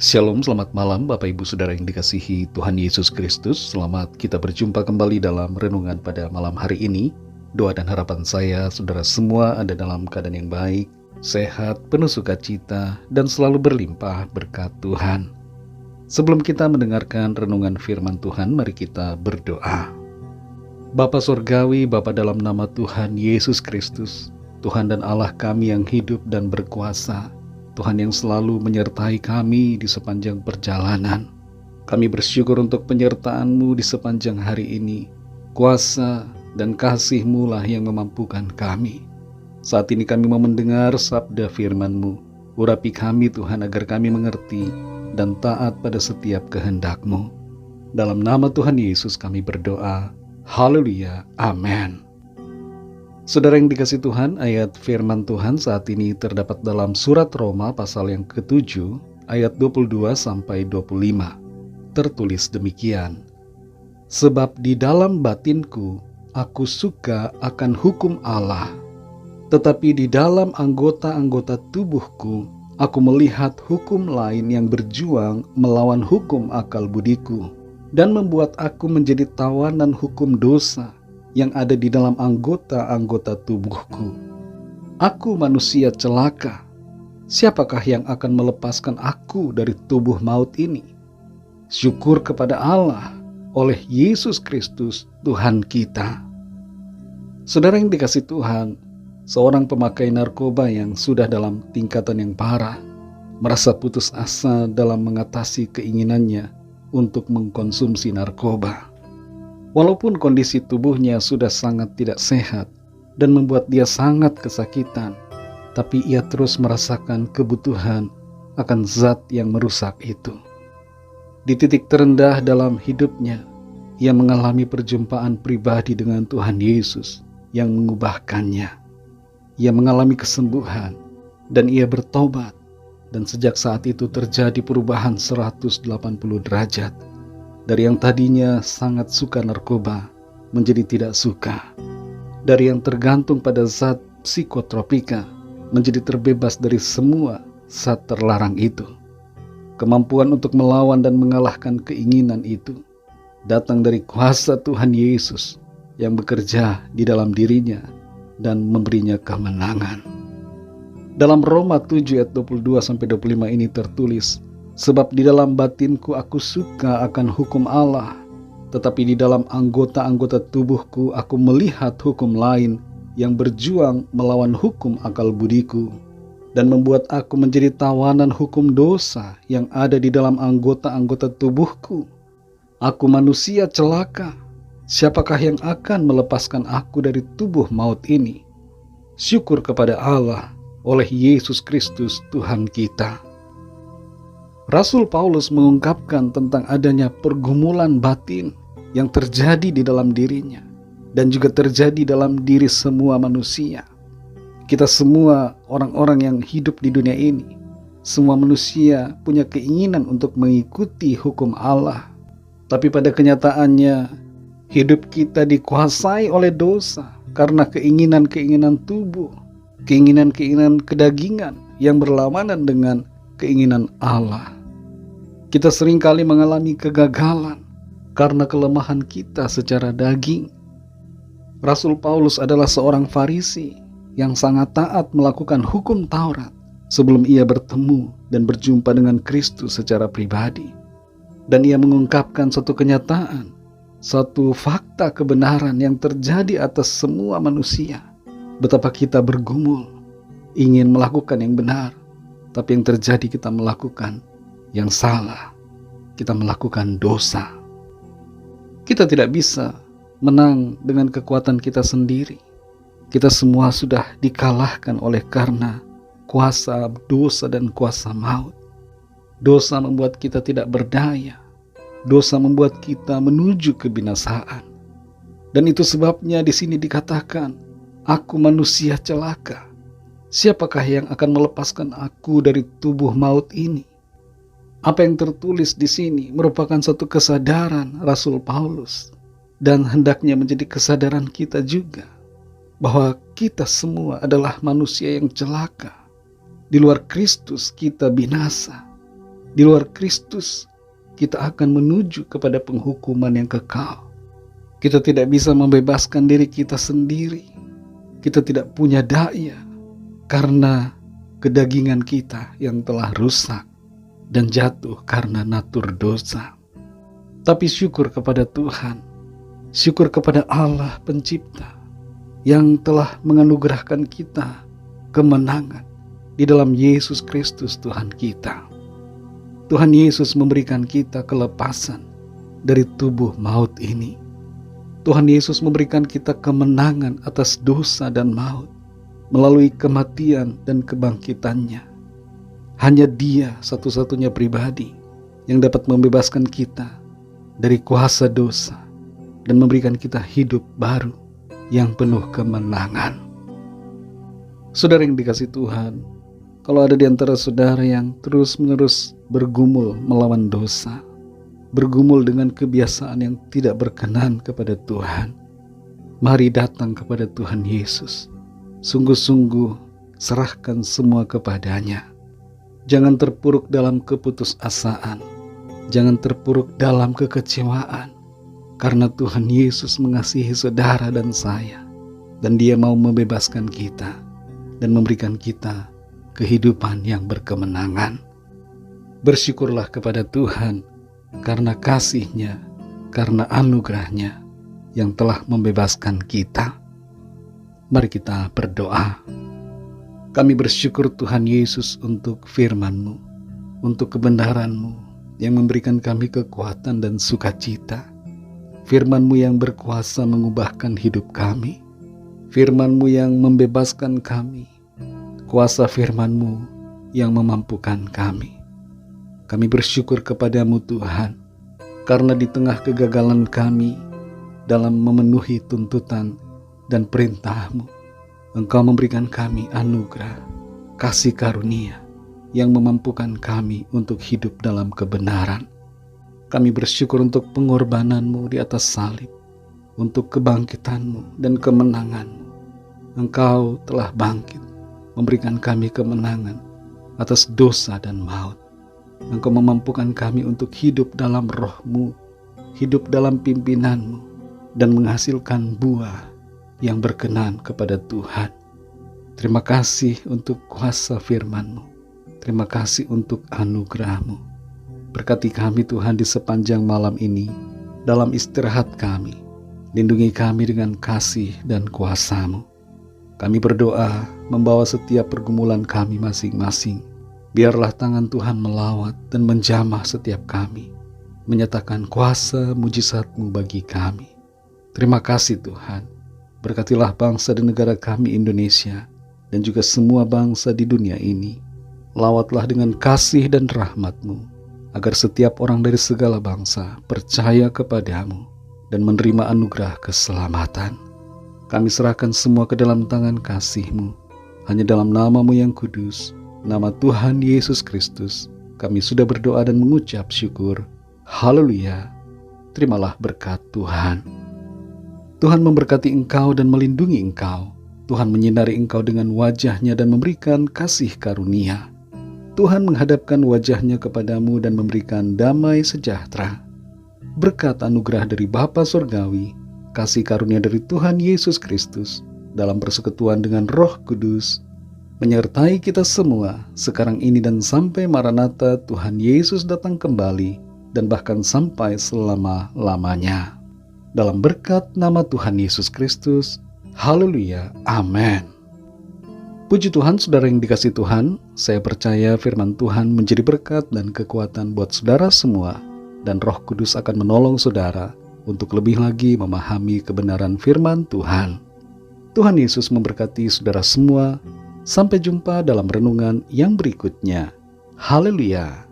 Shalom, selamat malam Bapak Ibu Saudara yang dikasihi Tuhan Yesus Kristus. Selamat kita berjumpa kembali dalam renungan pada malam hari ini. Doa dan harapan saya, saudara semua ada dalam keadaan yang baik, sehat, penuh sukacita, dan selalu berlimpah berkat Tuhan. Sebelum kita mendengarkan renungan firman Tuhan, mari kita berdoa. Bapa Surgawi, Bapa dalam nama Tuhan Yesus Kristus, Tuhan dan Allah kami yang hidup dan berkuasa, Tuhan yang selalu menyertai kami di sepanjang perjalanan. Kami bersyukur untuk penyertaan-Mu di sepanjang hari ini. Kuasa dan kasih-Mu lah yang memampukan kami. Saat ini kami mau mendengar sabda firman-Mu. Urapi kami Tuhan agar kami mengerti dan taat pada setiap kehendak-Mu. Dalam nama Tuhan Yesus kami berdoa. Haleluya. Amin. Saudara yang dikasih Tuhan, ayat firman Tuhan saat ini terdapat dalam surat Roma pasal yang ke-7 ayat 22-25. Tertulis demikian. Sebab di dalam batinku aku suka akan hukum Allah, tetapi di dalam anggota-anggota tubuhku aku melihat hukum lain yang berjuang melawan hukum akal budiku dan membuat aku menjadi tawanan hukum dosa yang ada di dalam anggota-anggota tubuhku. Aku manusia celaka. Siapakah yang akan melepaskan aku dari tubuh maut ini? Syukur kepada Allah oleh Yesus Kristus Tuhan kita. Saudara yang dikasih Tuhan, seorang pemakai narkoba yang sudah dalam tingkatan yang parah, merasa putus asa dalam mengatasi keinginannya untuk mengkonsumsi narkoba. Walaupun kondisi tubuhnya sudah sangat tidak sehat dan membuat dia sangat kesakitan, tapi ia terus merasakan kebutuhan akan zat yang merusak itu. Di titik terendah dalam hidupnya, ia mengalami perjumpaan pribadi dengan Tuhan Yesus yang mengubahkannya. Ia mengalami kesembuhan dan ia bertobat, dan sejak saat itu terjadi perubahan 180 derajat. Dari yang tadinya sangat suka narkoba menjadi tidak suka. Dari yang tergantung pada zat psikotropika menjadi terbebas dari semua zat terlarang itu. Kemampuan untuk melawan dan mengalahkan keinginan itu datang dari kuasa Tuhan Yesus yang bekerja di dalam dirinya dan memberinya kemenangan. Dalam Roma 7 ayat 22-25 ini tertulis, sebab di dalam batinku aku suka akan hukum Allah, tetapi di dalam anggota-anggota tubuhku aku melihat hukum lain yang berjuang melawan hukum akal budiku dan membuat aku menjadi tawanan hukum dosa yang ada di dalam anggota-anggota tubuhku. Aku manusia celaka. Siapakah yang akan melepaskan aku dari tubuh maut ini? Syukur kepada Allah oleh Yesus Kristus Tuhan kita. Rasul Paulus mengungkapkan tentang adanya pergumulan batin yang terjadi di dalam dirinya dan juga terjadi dalam diri semua manusia. Kita semua orang-orang yang hidup di dunia ini, semua manusia punya keinginan untuk mengikuti hukum Allah. Tapi pada kenyataannya, hidup kita dikuasai oleh dosa karena keinginan-keinginan tubuh, keinginan-keinginan kedagingan yang berlawanan dengan keinginan Allah. Kita seringkali mengalami kegagalan karena kelemahan kita secara daging. Rasul Paulus adalah seorang Farisi yang sangat taat melakukan hukum Taurat sebelum ia bertemu dan berjumpa dengan Kristus secara pribadi. Dan ia mengungkapkan satu kenyataan, satu fakta kebenaran yang terjadi atas semua manusia. Betapa kita bergumul, ingin melakukan yang benar, tapi yang terjadi kita melakukan yang salah, kita melakukan dosa. Kita tidak bisa menang dengan kekuatan kita sendiri. Kita semua sudah dikalahkan oleh karena kuasa dosa dan kuasa maut. Dosa membuat kita tidak berdaya. Dosa membuat kita menuju kebinasaan. Dan itu sebabnya di sini dikatakan, aku manusia celaka. Siapakah yang akan melepaskan aku dari tubuh maut ini? Apa yang tertulis di sini merupakan satu kesadaran Rasul Paulus dan hendaknya menjadi kesadaran kita juga bahwa kita semua adalah manusia yang celaka. Di luar Kristus kita binasa. Di luar Kristus, kita akan menuju kepada penghukuman yang kekal. Kita tidak bisa membebaskan diri kita sendiri. Kita tidak punya daya karena kedagingan kita yang telah rusak dan jatuh karena natur dosa. Tapi syukur kepada Tuhan, syukur kepada Allah Pencipta yang telah menganugerahkan kita kemenangan di dalam Yesus Kristus Tuhan kita. Tuhan Yesus memberikan kita kelepasan dari tubuh maut ini. Tuhan Yesus memberikan kita kemenangan atas dosa dan maut melalui kematian dan kebangkitannya. Hanya Dia satu-satunya pribadi yang dapat membebaskan kita dari kuasa dosa dan memberikan kita hidup baru yang penuh kemenangan. Saudara yang dikasihi Tuhan, kalau ada di antara saudara yang terus-menerus bergumul melawan dosa, bergumul dengan kebiasaan yang tidak berkenan kepada Tuhan, mari datang kepada Tuhan Yesus. Sungguh-sungguh serahkan semua kepadanya. Jangan terpuruk dalam keputusasaan. Jangan terpuruk dalam kekecewaan. Karena Tuhan Yesus mengasihi saudara dan saya. Dan Dia mau membebaskan kita dan memberikan kita kehidupan yang berkemenangan. Bersyukurlah kepada Tuhan karena kasih-Nya, karena anugerah-Nya yang telah membebaskan kita. Mari kita berdoa. Kami bersyukur Tuhan Yesus untuk firman-Mu, untuk kebenaran-Mu yang memberikan kami kekuatan dan sukacita. Firman-Mu yang berkuasa mengubahkan hidup kami. Firman-Mu yang membebaskan kami. Kuasa firman-Mu yang memampukan kami. Kami bersyukur kepada-Mu Tuhan, karena di tengah kegagalan kami dalam memenuhi tuntutan dan perintah-Mu, Engkau memberikan kami anugerah, kasih karunia yang memampukan kami untuk hidup dalam kebenaran. Kami bersyukur untuk pengorbanan-Mu di atas salib, untuk kebangkitan-Mu dan kemenangan-Mu. Engkau telah bangkit, memberikan kami kemenangan atas dosa dan maut. Engkau memampukan kami untuk hidup dalam Roh-Mu, hidup dalam pimpinan-Mu, dan menghasilkan buah yang berkenan kepada Tuhan. Terima kasih untuk kuasa firman-Mu. Terima kasih untuk anugerah-Mu. Berkati kami Tuhan di sepanjang malam ini, dalam istirahat kami. Lindungi kami dengan kasih dan kuasa-Mu. Kami berdoa membawa setiap pergumulan kami masing-masing. Biarlah tangan Tuhan melawat dan menjamah setiap kami, menyatakan kuasa mujizat-Mu bagi kami. Terima kasih Tuhan. Berkatilah bangsa dan negara kami Indonesia dan juga semua bangsa di dunia ini. Lawatlah dengan kasih dan rahmat-Mu, agar setiap orang dari segala bangsa percaya kepada-Mu dan menerima anugerah keselamatan. Kami serahkan semua ke dalam tangan kasih-Mu. Hanya dalam nama-Mu yang kudus, nama Tuhan Yesus Kristus, kami sudah berdoa dan mengucap syukur. Haleluya. Terimalah berkat Tuhan. Tuhan memberkati engkau dan melindungi engkau. Tuhan menyinari engkau dengan wajah-Nya dan memberikan kasih karunia. Tuhan menghadapkan wajah-Nya kepadamu dan memberikan damai sejahtera. Berkat anugerah dari Bapa Surgawi, kasih karunia dari Tuhan Yesus Kristus, dalam persekutuan dengan Roh Kudus, menyertai kita semua sekarang ini dan sampai Maranatha Tuhan Yesus datang kembali, dan bahkan sampai selama-lamanya. Dalam berkat nama Tuhan Yesus Kristus. Haleluya. Amin. Puji Tuhan, saudara yang dikasihi Tuhan. Saya percaya firman Tuhan menjadi berkat dan kekuatan buat saudara semua. Dan Roh Kudus akan menolong saudara untuk lebih lagi memahami kebenaran firman Tuhan. Tuhan Yesus memberkati saudara semua. Sampai jumpa dalam renungan yang berikutnya. Haleluya.